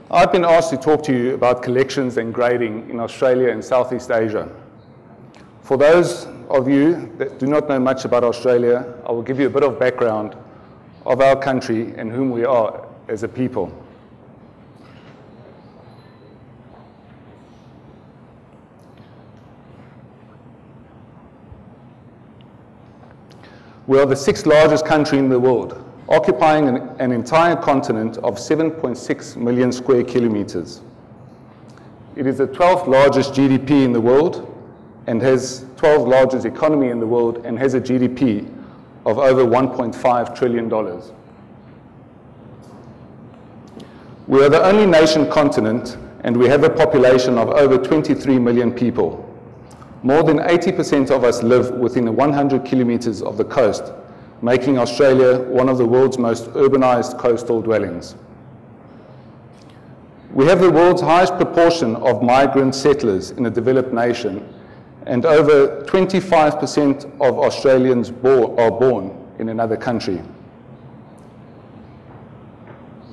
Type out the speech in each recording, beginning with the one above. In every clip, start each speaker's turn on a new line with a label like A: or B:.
A: I've been asked to talk to you about collections and grading in Australia and Southeast Asia. For those of you that do not know much about Australia, I will give you a bit of background of our country and whom we are as a people. We are the 6th largest country in the world, occupying an entire continent of 7.6 million square kilometers. It is the 12th largest GDP in the world and has 12th largest economy in the world and has a GDP of over $1.5 trillion. We are the only nation continent and we have a population of over 23 million people. More than 80% of us live within 100 kilometers of the coast, making Australia one of the world's most urbanized coastal dwellings. We have the world's highest proportion of migrant settlers in a developed nation, and over 25% of Australians are born in another country.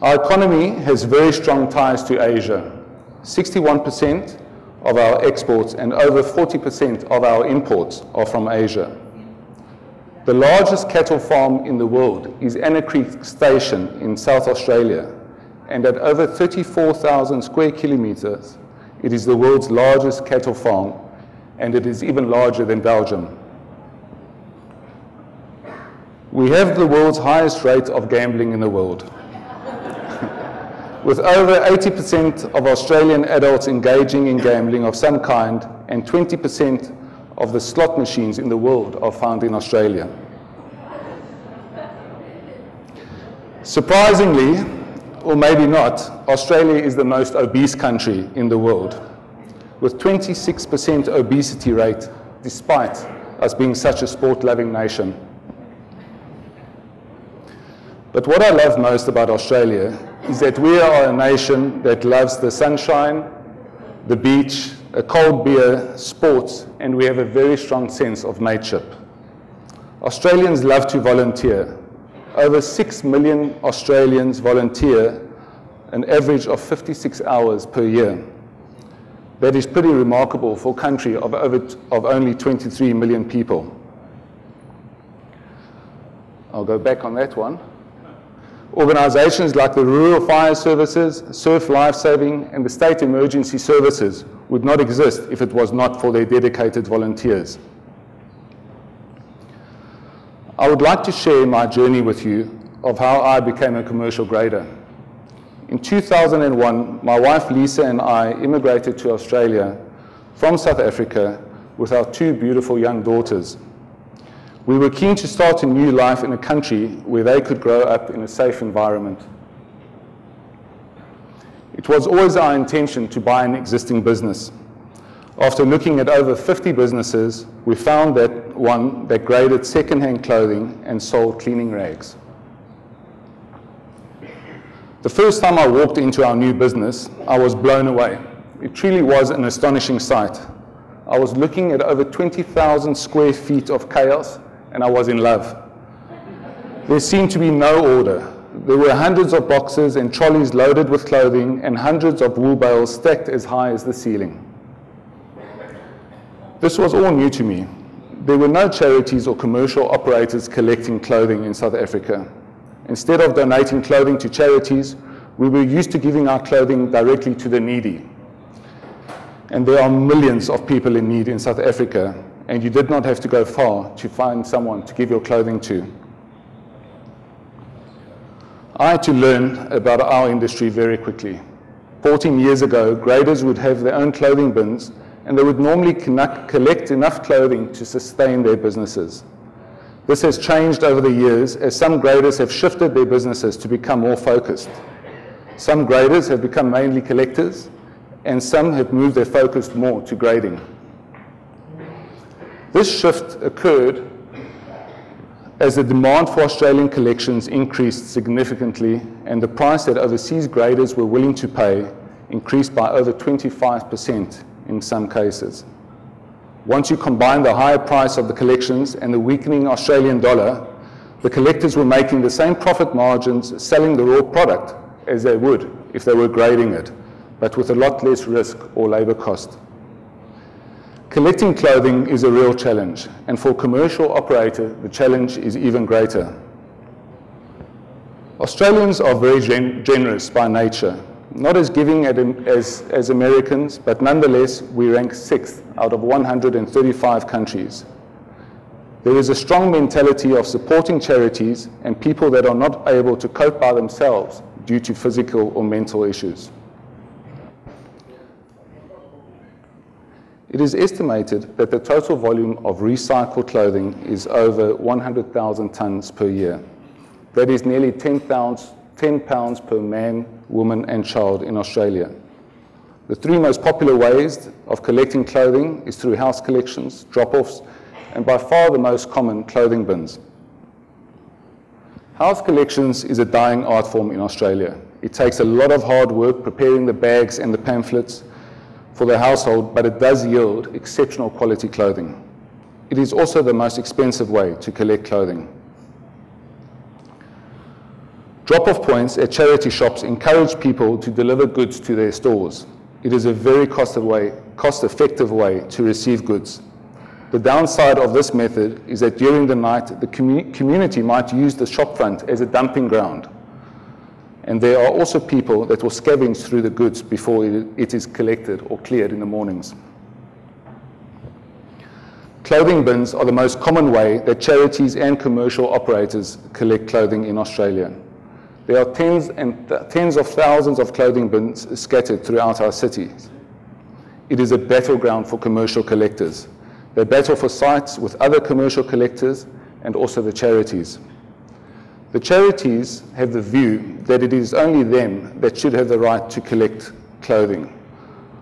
A: Our economy has very strong ties to Asia. 61% of our exports and over 40% of our imports are from Asia. The largest cattle farm in the world is Anna Creek Station in South Australia, and at over 34,000 square kilometers, it is the world's largest cattle farm, and it is even larger than Belgium. We have the world's highest rate of gambling in the world, with over 80% of Australian adults engaging in gambling of some kind, and 20% of the slot machines in the world are found in Australia. Surprisingly, or maybe not, Australia is the most obese country in the world, with 26% obesity rate, despite us being such a sport-loving nation. But what I love most about Australia is that we are a nation that loves the sunshine, the beach, a cold beer, sports, and we have a very strong sense of mateship. Australians love to volunteer. Over 6 million Australians volunteer an average of 56 hours per year. That is pretty remarkable for a country of only 23 million people. I'll go back on that one. Organizations like the Rural Fire Services, Surf Lifesaving, and the State Emergency Services would not exist if it was not for their dedicated volunteers. I would like to share my journey with you of how I became a commercial grader. In 2001, my wife Lisa and I immigrated to Australia from South Africa with our 2 beautiful young daughters. We were keen to start a new life in a country where they could grow up in a safe environment. It was always our intention to buy an existing business. After looking at over 50 businesses, we found that one that graded second-hand clothing and sold cleaning rags. The first time I walked into our new business, I was blown away. It truly was an astonishing sight. I was looking at over 20,000 square feet of chaos, and I was in love. There seemed to be no order. There were hundreds of boxes and trolleys loaded with clothing and hundreds of wool bales stacked as high as the ceiling. This was all new to me. There were no charities or commercial operators collecting clothing in South Africa. Instead of donating clothing to charities, we were used to giving our clothing directly to the needy. And there are millions of people in need in South Africa, and you did not have to go far to find someone to give your clothing to. I had to learn about our industry very quickly. 14 years ago, graders would have their own clothing bins, and they would normally collect enough clothing to sustain their businesses. This has changed over the years as some graders have shifted their businesses to become more focused. Some graders have become mainly collectors, and some have moved their focus more to grading. This shift occurred as the demand for Australian collections increased significantly, and the price that overseas graders were willing to pay increased by over 25% in some cases. Once you combine the higher price of the collections and the weakening Australian dollar, the collectors were making the same profit margins selling the raw product as they would if they were grading it, but with a lot less risk or labour cost. Collecting clothing is a real challenge, and for a commercial operator, the challenge is even greater. Australians are very generous by nature, not as giving as Americans, but nonetheless, we rank 6th out of 135 countries. There is a strong mentality of supporting charities and people that are not able to cope by themselves due to physical or mental issues. It is estimated that the total volume of recycled clothing is over 100,000 tonnes per year. That is nearly 10 pounds per man, woman and child in Australia. The 3 most popular ways of collecting clothing is through house collections, drop-offs, and by far the most common, clothing bins. House collections is a dying art form in Australia. It takes a lot of hard work preparing the bags and the pamphlets for the household, but it does yield exceptional quality clothing. It is also the most expensive way to collect clothing. Drop-off points at charity shops encourage people to deliver goods to their stores. It is a very cost-effective way to receive goods. The downside of this method is that during the night, the community might use the shopfront as a dumping ground. And there are also people that will scavenge through the goods before it is collected or cleared in the mornings. Clothing bins are the most common way that charities and commercial operators collect clothing in Australia. There are tens of thousands of clothing bins scattered throughout our cities. It is a battleground for commercial collectors. They battle for sites with other commercial collectors and also the charities. The charities have the view that it is only them that should have the right to collect clothing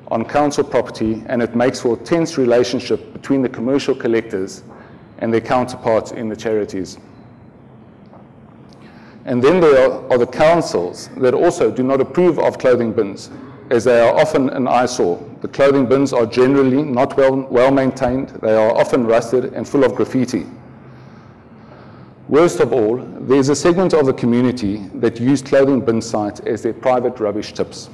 A: on council property, and it makes for a tense relationship between the commercial collectors and their counterparts in the charities. And then there are the councils that also do not approve of clothing bins, as they are often an eyesore. The clothing bins are generally not well maintained, they are often rusted and full of graffiti. Worst of all, there is a segment of the community that use clothing bin sites as their private rubbish tips.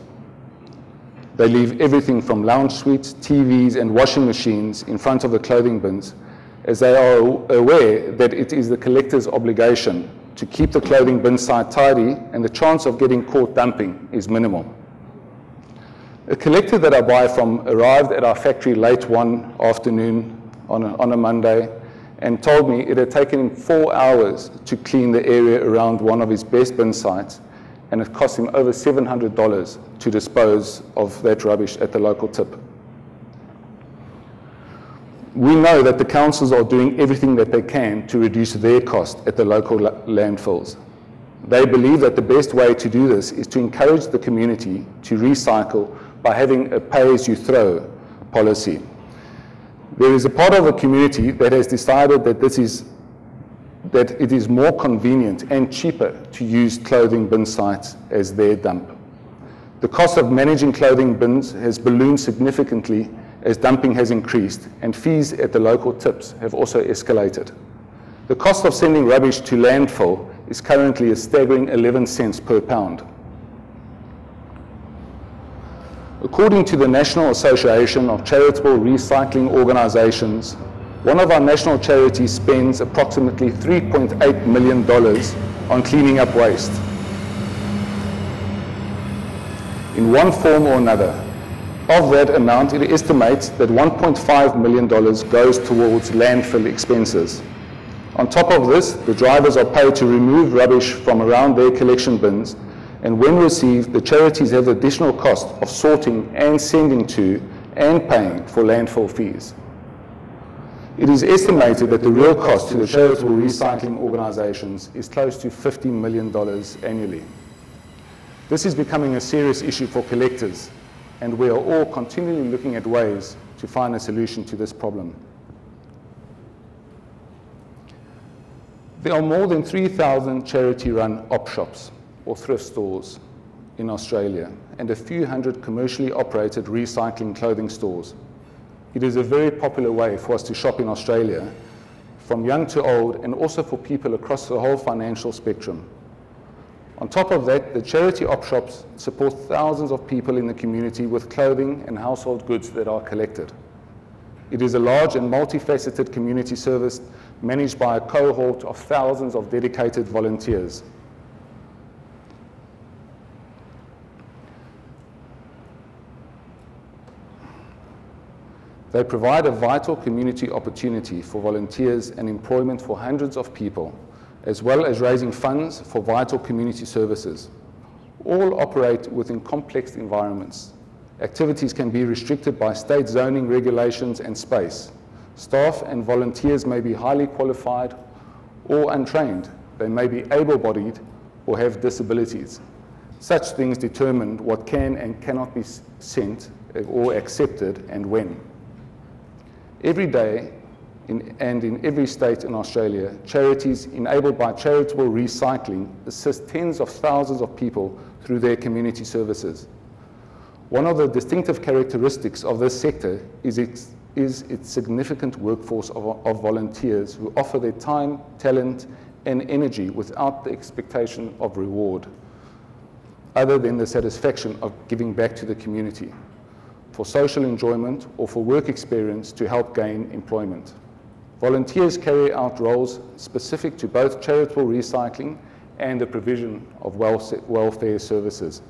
A: They leave everything from lounge suites, TVs and washing machines in front of the clothing bins, as they are aware that it is the collector's obligation to keep the clothing bin site tidy, and the chance of getting caught dumping is minimal. A collector that I buy from arrived at our factory late one afternoon on a Monday and told me it had taken him 4 hours to clean the area around one of his best bin sites, and it cost him over $700 to dispose of that rubbish at the local tip. We know that the councils are doing everything that they can to reduce their cost at the local landfills. They believe that the best way to do this is to encourage the community to recycle by having a pay-as-you-throw policy. There is a part of the community that has decided that it is more convenient and cheaper to use clothing bin sites as their dump. The cost of managing clothing bins has ballooned significantly as dumping has increased, and fees at the local tips have also escalated. The cost of sending rubbish to landfill is currently a staggering 11 cents per pound. According to the National Association of Charitable Recycling Organizations, one of our national charities spends approximately $3.8 million on cleaning up waste in one form or another. Of that amount, it estimates that $1.5 million goes towards landfill expenses. On top of this, the drivers are paid to remove rubbish from around their collection bins, and when received, the charities have the additional cost of sorting and sending to and paying for landfill fees. It is estimated that the real cost to the charitable recycling organizations is close to $50 million annually. This is becoming a serious issue for collectors, and we are all continually looking at ways to find a solution to this problem. There are more than 3,000 charity-run op shops or thrift stores in Australia, and a few hundred commercially operated recycling clothing stores. It is a very popular way for us to shop in Australia, from young to old, and also for people across the whole financial spectrum. On top of that, the charity op shops support thousands of people in the community with clothing and household goods that are collected. It is a large and multifaceted community service managed by a cohort of thousands of dedicated volunteers. They provide a vital community opportunity for volunteers and employment for hundreds of people, as well as raising funds for vital community services. All operate within complex environments. Activities can be restricted by state zoning regulations and space. Staff and volunteers may be highly qualified or untrained. They may be able-bodied or have disabilities. Such things determine what can and cannot be sent or accepted and when. Every day, and in every state in Australia, charities enabled by charitable recycling assist tens of thousands of people through their community services. One of the distinctive characteristics of this sector is its significant workforce of volunteers who offer their time, talent, and energy without the expectation of reward, other than the satisfaction of giving back to the community, for social enjoyment or for work experience to help gain employment. Volunteers carry out roles specific to both charitable recycling and the provision of welfare services.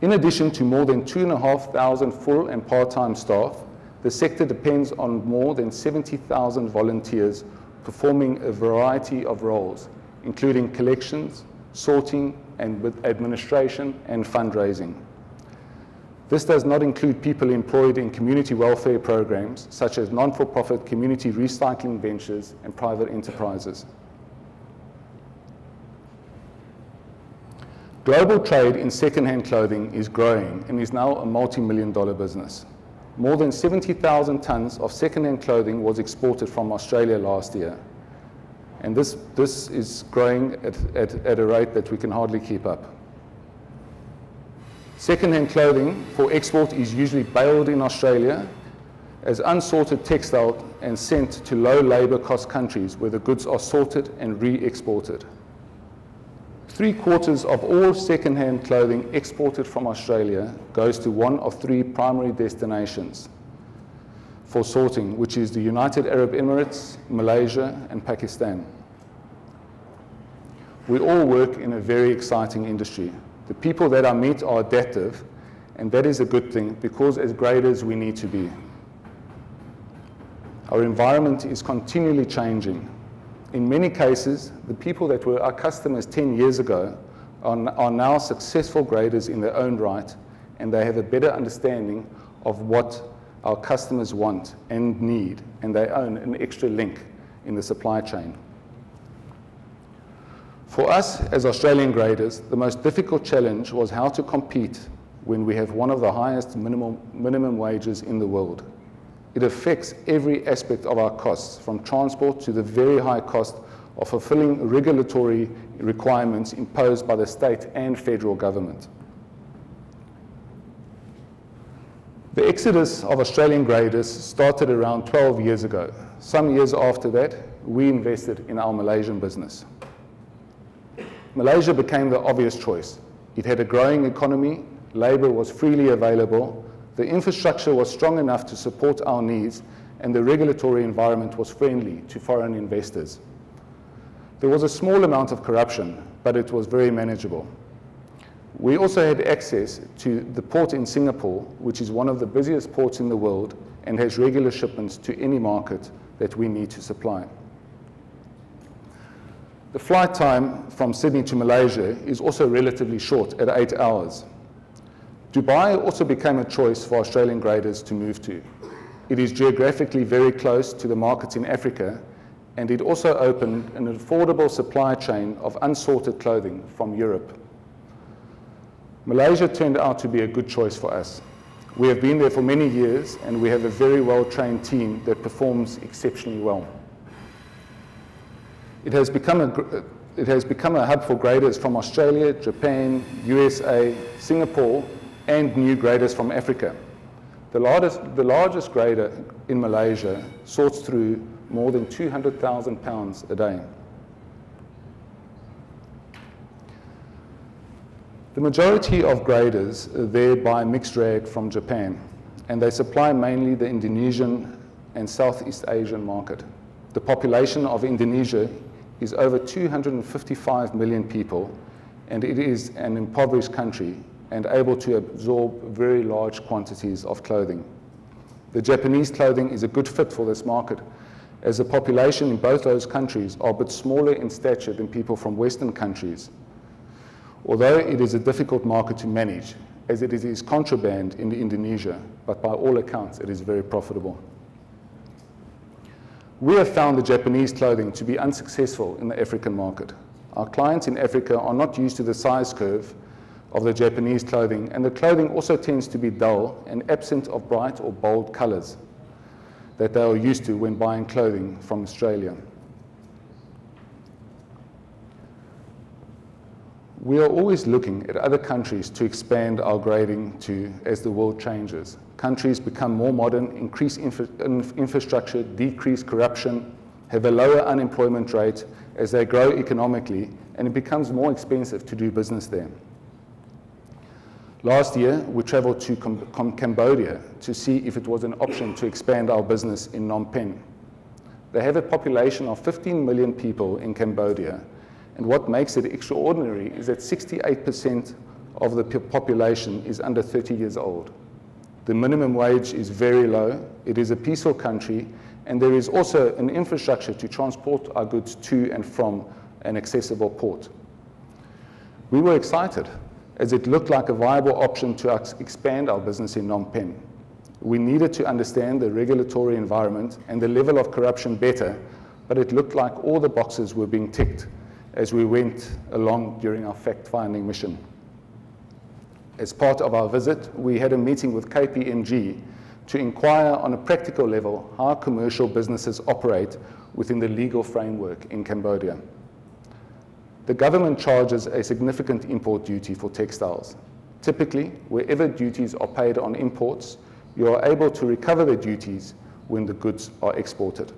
A: In addition to more than 2,500 full and part-time staff, the sector depends on more than 70,000 volunteers performing a variety of roles, including collections, sorting, and administration and fundraising. This does not include people employed in community welfare programs, such as non-for-profit community recycling ventures and private enterprises. Global trade in second-hand clothing is growing and is now a multi-million-dollar business. More than 70,000 tons of second-hand clothing was exported from Australia last year. And this is growing at a rate that we can hardly keep up. Second-hand clothing for export is usually baled in Australia as unsorted textile and sent to low labour cost countries where the goods are sorted and re-exported. 3/4 of all second-hand clothing exported from Australia goes to one of three primary destinations for sorting, which is the United Arab Emirates, Malaysia, and Pakistan. We all work in a very exciting industry. The people that I meet are adaptive, and that is a good thing because as graders we need to be. Our environment is continually changing. In many cases, the people that were our customers 10 years ago are now successful graders in their own right, and they have a better understanding of what our customers want and need, and they own an extra link in the supply chain. For us as Australian graders, the most difficult challenge was how to compete when we have one of the highest minimum wages in the world. It affects every aspect of our costs, from transport to the very high cost of fulfilling regulatory requirements imposed by the state and federal government. The exodus of Australian graders started around 12 years ago. Some years after that, we invested in our Malaysian business. Malaysia became the obvious choice. It had a growing economy, labour was freely available, the infrastructure was strong enough to support our needs, and the regulatory environment was friendly to foreign investors. There was a small amount of corruption, but it was very manageable. We also had access to the port in Singapore, which is one of the busiest ports in the world and has regular shipments to any market that we need to supply. The flight time from Sydney to Malaysia is also relatively short at 8 hours. Dubai also became a choice for Australian graders to move to. It is geographically very close to the markets in Africa, and it also opened an affordable supply chain of unsorted clothing from Europe. Malaysia turned out to be a good choice for us. We have been there for many years, and we have a very well-trained team that performs exceptionally well. It has become a hub for graders from Australia, Japan, USA, Singapore, and new graders from Africa. The largest grader in Malaysia sorts through more than 200,000 pounds a day. The majority of graders there buy mixed rag from Japan, and they supply mainly the Indonesian and Southeast Asian market. The population of Indonesia is over 255 million people, and it is an impoverished country and able to absorb very large quantities of clothing. The Japanese clothing is a good fit for this market, as the population in both those countries are a bit smaller in stature than people from Western countries, although it is a difficult market to manage, as it is contraband in Indonesia, but by all accounts it is very profitable. We have found the Japanese clothing to be unsuccessful in the African market. Our clients in Africa are not used to the size curve of the Japanese clothing, and the clothing also tends to be dull and absent of bright or bold colors that they are used to when buying clothing from Australia. We are always looking at other countries to expand our grading to as the world changes. Countries become more modern, increase infrastructure, decrease corruption, have a lower unemployment rate as they grow economically, and it becomes more expensive to do business there. Last year, we traveled to Cambodia to see if it was an option to expand our business in Phnom Penh. They have a population of 15 million people in Cambodia, and what makes it extraordinary is that 68% of the population is under 30 years old. The minimum wage is very low, it is a peaceful country, and there is also an infrastructure to transport our goods to and from an accessible port. We were excited, as it looked like a viable option to expand our business in Phnom Penh. We needed to understand the regulatory environment and the level of corruption better, but it looked like all the boxes were being ticked as we went along during our fact-finding mission. As part of our visit, we had a meeting with KPMG to inquire on a practical level how commercial businesses operate within the legal framework in Cambodia. The government charges a significant import duty for textiles. Typically, wherever duties are paid on imports, you are able to recover the duties when the goods are exported.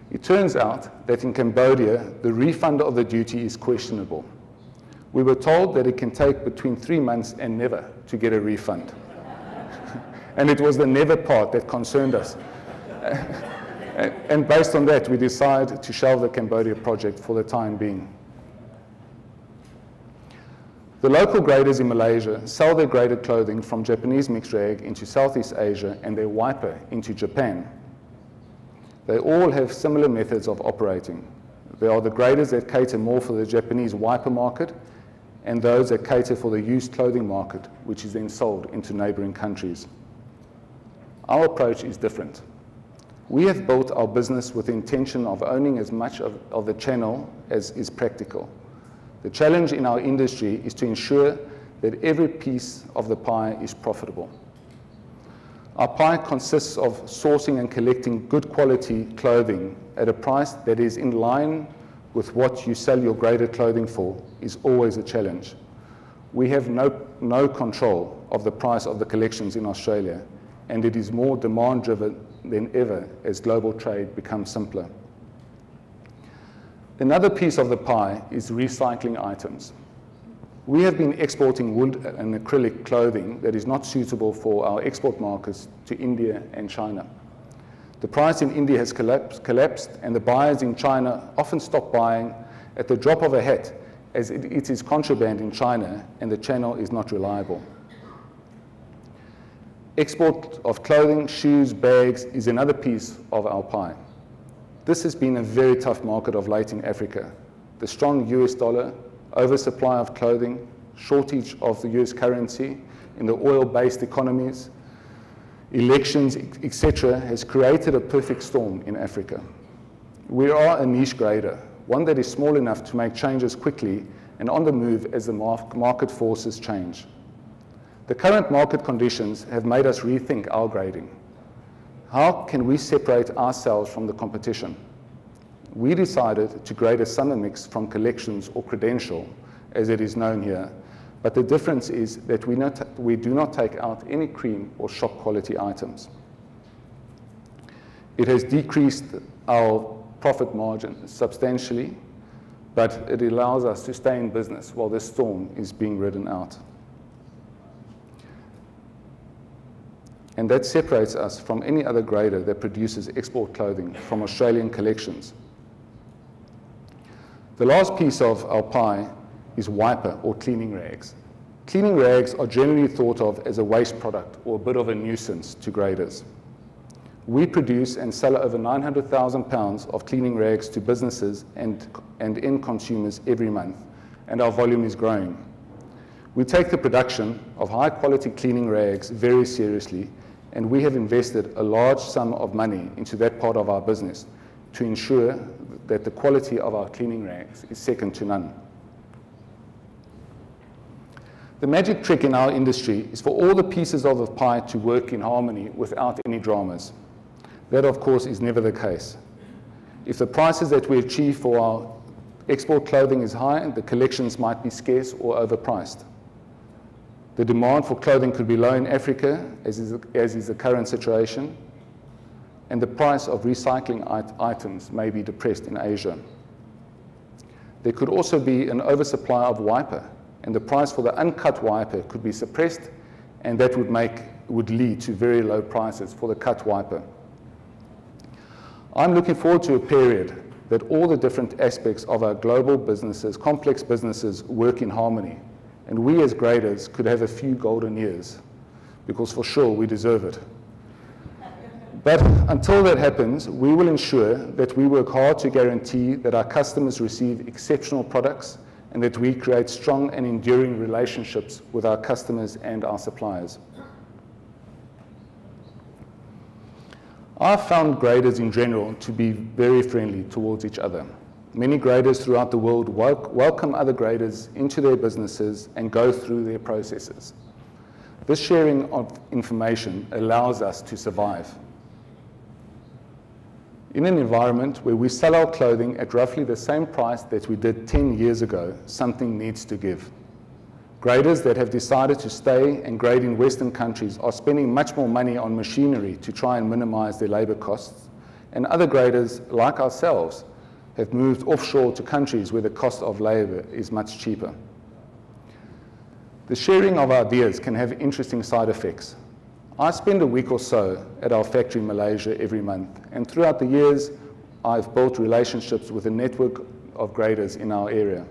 A: It turns out that in Cambodia, the refund of the duty is questionable. We were told that it can take between 3 months and never to get a refund. And it was the never part that concerned us. And based on that, we decided to shelve the Cambodia project for the time being. The local graders in Malaysia sell their graded clothing from Japanese mixed rag into Southeast Asia and their wiper into Japan. They all have similar methods of operating. There are the graders that cater more for the Japanese wiper market and those that cater for the used clothing market, which is then sold into neighboring countries. Our approach is different. We have built our business with the intention of owning as much of the channel as is practical. The challenge in our industry is to ensure that every piece of the pie is profitable. Our pie consists of sourcing and collecting good quality clothing at a price that is in line with what you sell your graded clothing for is always a challenge. We have no control of the price of the collections in Australia, and it is more demand-driven than ever as global trade becomes simpler. Another piece of the pie is recycling items. We have been exporting wood and acrylic clothing that is not suitable for our export markets to India and China. The price in India has collapsed, and the buyers in China often stop buying at the drop of a hat, as it is contraband in China and the channel is not reliable. Export of clothing, shoes, bags is another piece of our pie. This has been a very tough market of late in Africa. The strong US dollar, oversupply of clothing, shortage of the US currency in the oil-based economies, elections, etc., has created a perfect storm in Africa. We are a niche grader, one that is small enough to make changes quickly and on the move as the market forces change. The current market conditions have made us rethink our grading. How can we separate ourselves from the competition? We decided to grade a summer mix from collections or credential, as it is known here, but the difference is that we do not take out any cream or shop quality items. It has decreased our profit margin substantially, but it allows us to stay in business while this storm is being ridden out. And that separates us from any other grader that produces export clothing from Australian collections. The last piece of our pie is wiper or cleaning rags. Cleaning rags are generally thought of as a waste product or a bit of a nuisance to graders. We produce and sell over 900,000 pounds of cleaning rags to businesses and end consumers every month, and our volume is growing. We take the production of high quality cleaning rags very seriously, and we have invested a large sum of money into that part of our business to ensure that the quality of our cleaning rags is second to none. The magic trick in our industry is for all the pieces of the pie to work in harmony without any dramas. That, of course, is never the case. If the prices that we achieve for our export clothing is high, the collections might be scarce or overpriced. The demand for clothing could be low in Africa, as is the current situation, and the price of recycling items may be depressed in Asia. There could also be an oversupply of wiper, and the price for the uncut wiper could be suppressed, and that would lead to very low prices for the cut wiper. I'm looking forward to a period that all the different aspects of our global businesses, complex businesses, work in harmony, and we as graders could have a few golden years, because for sure we deserve it. But until that happens, we will ensure that we work hard to guarantee that our customers receive exceptional products and that we create strong and enduring relationships with our customers and our suppliers. I've found graders in general to be very friendly towards each other. Many graders throughout the world welcome other graders into their businesses and go through their processes. This sharing of information allows us to survive. In an environment where we sell our clothing at roughly the same price that we did 10 years ago, something needs to give. Graders that have decided to stay and grade in Western countries are spending much more money on machinery to try and minimize their labor costs, and other graders, like ourselves, have moved offshore to countries where the cost of labor is much cheaper. The sharing of ideas can have interesting side effects. I spend a week or so at our factory in Malaysia every month, and throughout the years, I've built relationships with a network of graders in our area.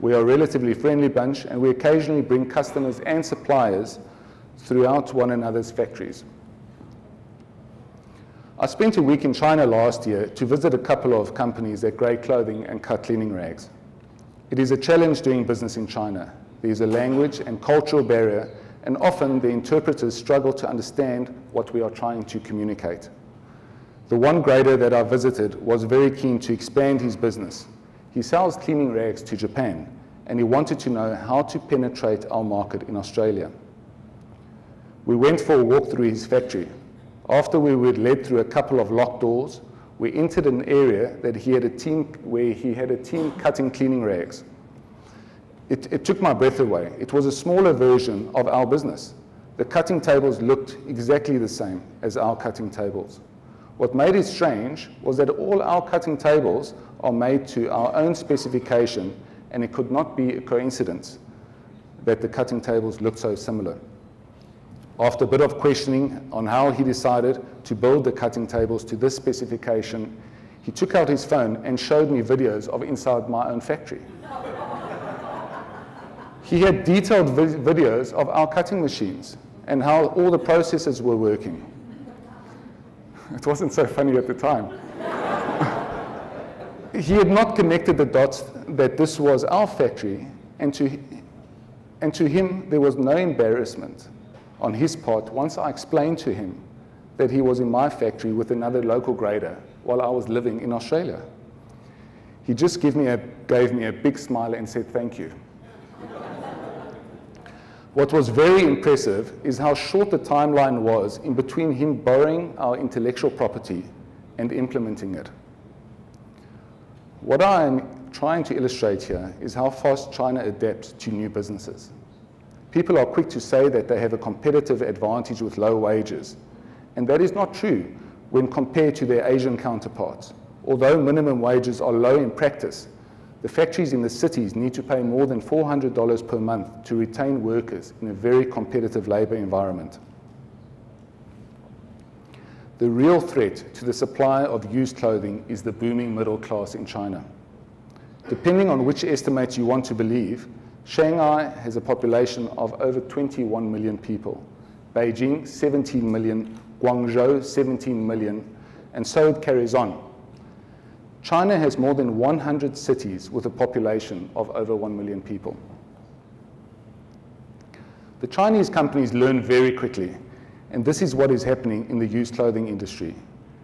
A: We are a relatively friendly bunch, and we occasionally bring customers and suppliers throughout one another's factories. I spent a week in China last year to visit a couple of companies that grade clothing and cut cleaning rags. It is a challenge doing business in China. There is a language and cultural barrier, and often the interpreters struggle to understand what we are trying to communicate. The one grader that I visited was very keen to expand his business. He sells cleaning rags to Japan, and he wanted to know how to penetrate our market in Australia. We went for a walk through his factory. After we were led through a couple of locked doors, we entered an area that where he had a team cutting cleaning rags. It took my breath away. It was a smaller version of our business. The cutting tables looked exactly the same as our cutting tables. What made it strange was that all our cutting tables are made to our own specification, and it could not be a coincidence that the cutting tables looked so similar. After a bit of questioning on how he decided to build the cutting tables to this specification, he took out his phone and showed me videos of inside my own factory. He had detailed videos of our cutting machines and how all the processes were working. It wasn't so funny at the time. He had not connected the dots that this was our factory, and to him there was no embarrassment on his part once I explained to him that he was in my factory with another local grader while I was living in Australia. He just gave me a big smile and said thank you. What was very impressive is how short the timeline was in between him borrowing our intellectual property and implementing it. What I am trying to illustrate here is how fast China adapts to new businesses. People are quick to say that they have a competitive advantage with low wages, and that is not true when compared to their Asian counterparts. Although minimum wages are low in practice, The factories in the cities need to pay more than $400 per month to retain workers in a very competitive labor environment. The real threat to the supply of used clothing is the booming middle class in China. Depending on which estimates you want to believe, Shanghai has a population of over 21 million people, Beijing 17 million, Guangzhou 17 million, and so it carries on. China has more than 100 cities with a population of over 1 million people. The Chinese companies learn very quickly, and this is what is happening in the used clothing industry.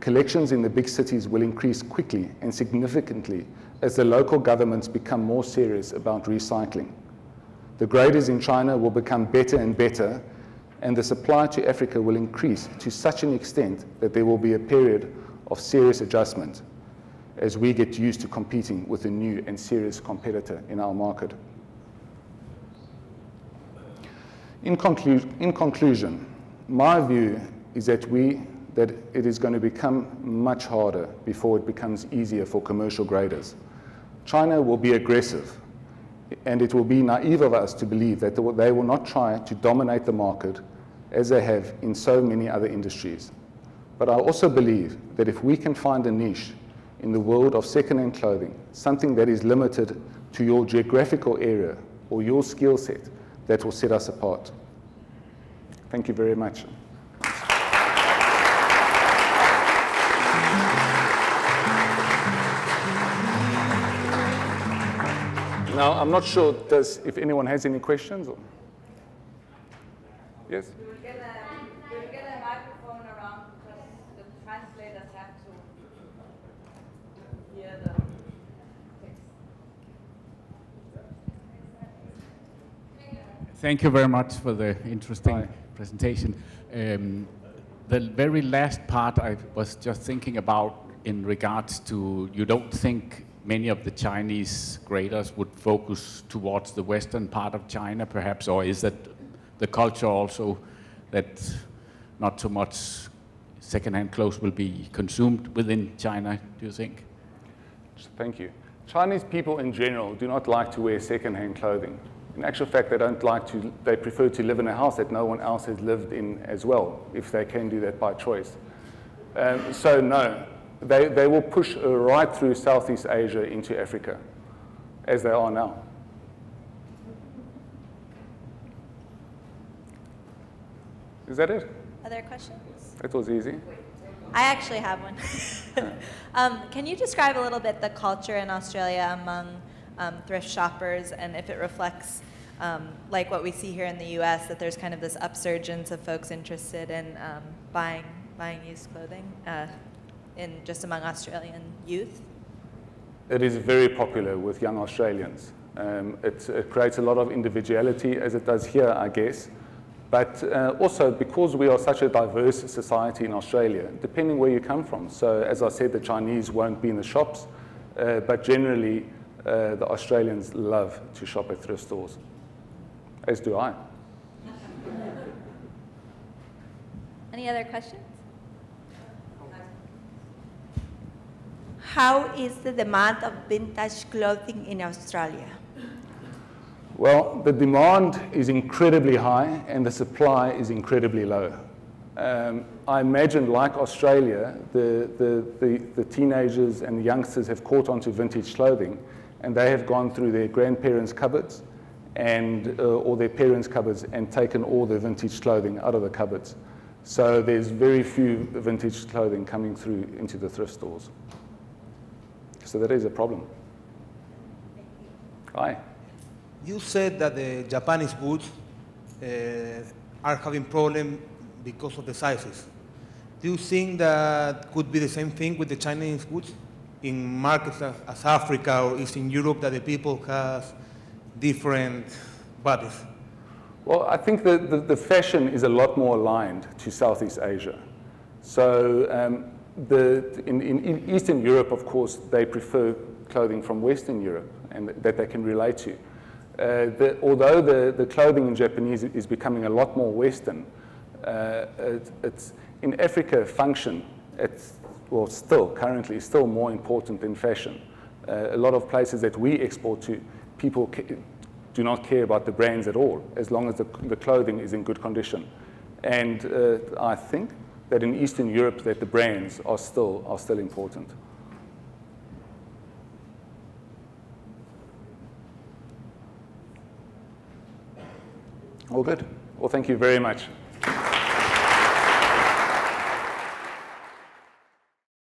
A: Collections in the big cities will increase quickly and significantly as the local governments become more serious about recycling. The graders in China will become better and better, and the supply to Africa will increase to such an extent that there will be a period of serious adjustment as we get used to competing with a new and serious competitor in our market. In conclusion, my view is that it is going to become much harder before it becomes easier for commercial graders. China will be aggressive, and it will be naive of us to believe that they will not try to dominate the market as they have in so many other industries. But I also believe that if we can find a niche in the world of second-hand clothing, something that is limited to your geographical area or your skill set, that will set us apart. Thank you very much. Now, I'm not sure if anyone has any questions. Or? Yes?
B: We will get a microphone around because the translators have to hear the text.
C: Thank you very much for the interesting presentation. The very last part I was just thinking about in regards to, you don't think many of the Chinese graders would focus towards the western part of China perhaps, or is that the culture also that not so much second-hand clothes will be consumed within China, do you think?
A: Thank you. Chinese people in general do not like to wear second-hand clothing. In actual fact, they prefer to live in a house that no one else has lived in as well, if they can do that by choice. So no, they will push right through Southeast Asia into Africa, as they are now. Is that it?
B: Other questions?
A: That was easy.
B: I actually have one. Can you describe a little bit the culture in Australia among thrift shoppers, and if it reflects like what we see here in the US, that there's kind of this upsurgence of folks interested in buying used clothing in just among Australian youth?
A: It is very popular with young Australians. It creates a lot of individuality, as it does here, I guess. But also because we are such a diverse society in Australia, depending where you come from. So as I said, the Chinese won't be in the shops, but generally the Australians love to shop at thrift stores, as do I.
B: Any other questions?
D: How is the demand of vintage clothing in Australia?
A: Well, the demand is incredibly high and the supply is incredibly low. I imagine, like Australia, the teenagers and the youngsters have caught on to vintage clothing, and they have gone through their grandparents' cupboards and or their parents' cupboards and taken all the vintage clothing out of the cupboards. So there's very few vintage clothing coming through into the thrift stores. So that is a problem. Hi.
E: You said that the Japanese goods are having problems because of the sizes. Do you think that could be the same thing with the Chinese goods in markets as Africa or Eastern Europe, that the people have different bodies?
A: Well, I think the fashion is a lot more aligned to Southeast Asia. So in Eastern Europe, of course, they prefer clothing from Western Europe and that they can relate to. Although the clothing in Japanese is becoming a lot more Western, it's in Africa, function, currently still more important than fashion. A lot of places that we export to, people do not care about the brands at all, as long as the clothing is in good condition. And I think that in Eastern Europe that the brands are still important. All good. Well, thank you very much.